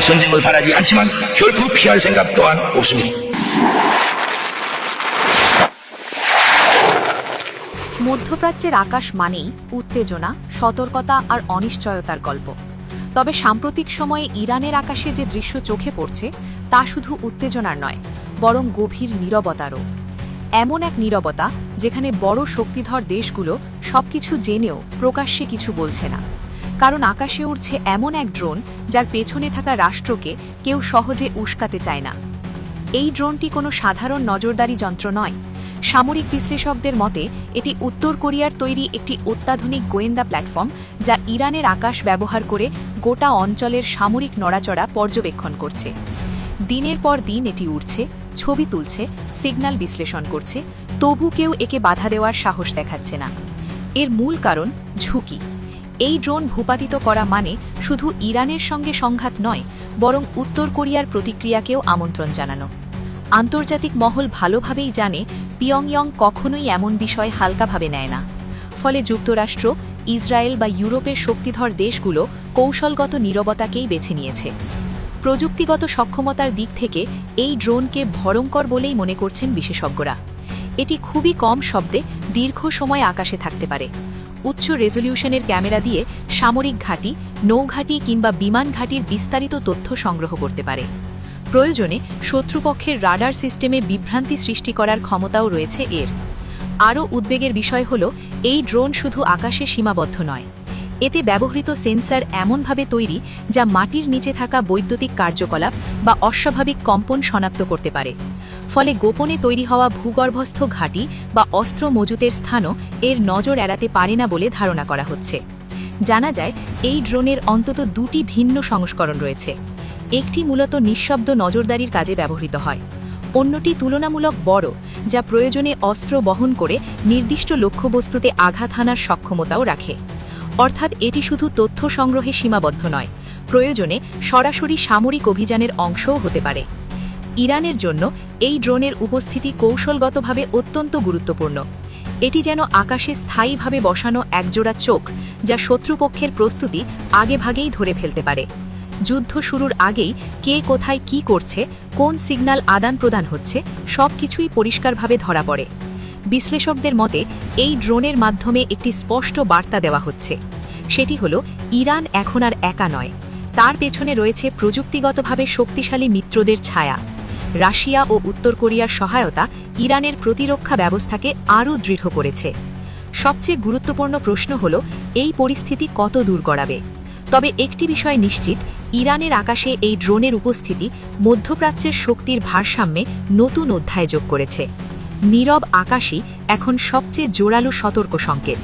전쟁을 바라지 않지만 결코 피할 생각 또한 없습니다. মধ্যপ্রাচ্যের আকাশ মানেই উত্তেজনা, সতর্কতা আর অনিশ্চয়তার গল্প। তবে সাম্প্রতিক সময়ে ইরানের আকাশে যে দৃশ্য চোখে পড়ছে তা শুধু উত্তেজনার নয়, বরং গভীর নীরবতারও। এমন এক নীরবতা যেখানে বড় শক্তিধর দেশগুলো সবকিছু জেনেও প্রকাশ্যে কিছু বলছে না, কারণ আকাশে উড়ছে এমন এক ড্রোন যার পেছনে থাকা রাষ্ট্রকে কেউ সহজে উস্কাতে চায় না। এই ড্রোনটি কোনো সাধারণ নজরদারি যন্ত্র নয়। সামরিক বিশ্লেষকদের মতে এটি উত্তর কোরিয়ার তৈরি একটি অত্যাধুনিক গোয়েন্দা প্ল্যাটফর্ম, যা ইরানের আকাশ ব্যবহার করে গোটা অঞ্চলের সামরিক নড়াচড়া পর্যবেক্ষণ করছে। দিনের পর দিন এটি উড়ছে, ছবি তুলছে, সিগন্যাল বিশ্লেষণ করছে, তবু কেউ একে বাধা দেওয়ার সাহস দেখাচ্ছে না। এর মূল কারণ ঝুঁকি। এই ড্রোন ভূপাতিত করা মানে শুধু ইরানের সঙ্গে সংঘাত নয়, বরং উত্তর কোরিয়ার প্রতিক্রিয়াকেও আমন্ত্রণ জানানো। আন্তর্জাতিক মহল ভালোভাবেই জানে পিয়ংইয়ং কখনোই এমন বিষয় হালকাভাবে নেয় না। ফলে যুক্তরাষ্ট্র, ইসরায়েল বা ইউরোপের শক্তিধর দেশগুলো কৌশলগত নীরবতাকেই বেছে নিয়েছে। প্রযুক্তিগত সক্ষমতার দিক থেকে এই ড্রোনকে ভয়ঙ্কর বলেই মনে করছেন বিশেষজ্ঞরা। এটি খুবই কম শব্দে দীর্ঘ সময় আকাশে থাকতে পারে। উচ্চ রেজলিউশনের ক্যামেরা দিয়ে সামরিক ঘাঁটি, নৌঘাঁটি কিংবা বিমান ঘাঁটির বিস্তারিত তথ্য সংগ্রহ করতে পারে। প্রয়োজনে শত্রুপক্ষের রাডার সিস্টেমে বিভ্রান্তি সৃষ্টি করার ক্ষমতাও রয়েছে এর। আরও উদ্বেগের বিষয় হল এই ড্রোন শুধু আকাশে সীমাবদ্ধ নয়। এতে ব্যবহৃত সেন্সর এমনভাবে তৈরি যা মাটির নিচে থাকা বৈদ্যুতিক কার্যকলাপ বা অস্বাভাবিক কম্পন শনাক্ত করতে পারে। ফলে গোপনে তৈরি হওয়া ভূগর্ভস্থ ঘাঁটি বা অস্ত্র মজুতের স্থানও এর নজর এড়াতে পারে না বলে ধারণা করা হচ্ছে। জানা যায় এই ড্রোনের অন্তত দুটি ভিন্ন সংস্করণ রয়েছে। একটি মূলত নিঃশব্দ নজরদারির কাজে ব্যবহৃত হয়, অন্যটি তুলনামূলক বড়, যা প্রয়োজনে অস্ত্র বহন করে নির্দিষ্ট লক্ষ্যবস্তুতে আঘাত হানার সক্ষমতাও রাখে। অর্থাৎ এটি শুধু তথ্য সংগ্রহে সীমাবদ্ধ নয়, প্রয়োজনে সরাসরি সামরিক অভিযানের অংশও হতে পারে। ইরানের জন্য এই ড্রোনের উপস্থিতি কৌশলগতভাবে অত্যন্ত গুরুত্বপূর্ণ। এটি যেন আকাশে স্থায়ীভাবে বসানো একজোড়া চোখ, যা শত্রুপক্ষের প্রস্তুতি আগেভাগেই ধরে ফেলতে পারে। যুদ্ধ শুরুর আগেই কে কোথায় কি করছে, কোন সিগন্যাল আদান প্রদান হচ্ছে, সবকিছুই পরিষ্কারভাবে ধরা পড়ে। বিশ্লেষকদের মতে এই ড্রোনের মাধ্যমে একটি স্পষ্ট বার্তা দেওয়া হচ্ছে। সেটি হল ইরান এখন আর একা নয়, তার পেছনে রয়েছে প্রযুক্তিগতভাবে শক্তিশালী মিত্রদের ছায়া। রাশিয়া ও উত্তর কোরিয়ার সহায়তা ইরানের প্রতিরক্ষা ব্যবস্থাকে আরও দৃঢ় করেছে। সবচেয়ে গুরুত্বপূর্ণ প্রশ্ন হল এই পরিস্থিতি কত দূর গড়াবে। তবে একটি বিষয় নিশ্চিত, ইরানের আকাশে এই ড্রোনের উপস্থিতি মধ্যপ্রাচ্যের শক্তির ভারসাম্যে নতুন অধ্যায় যোগ করেছে। নীরব আকাশই এখন সবচেয়ে জোরালো সতর্ক সংকেত।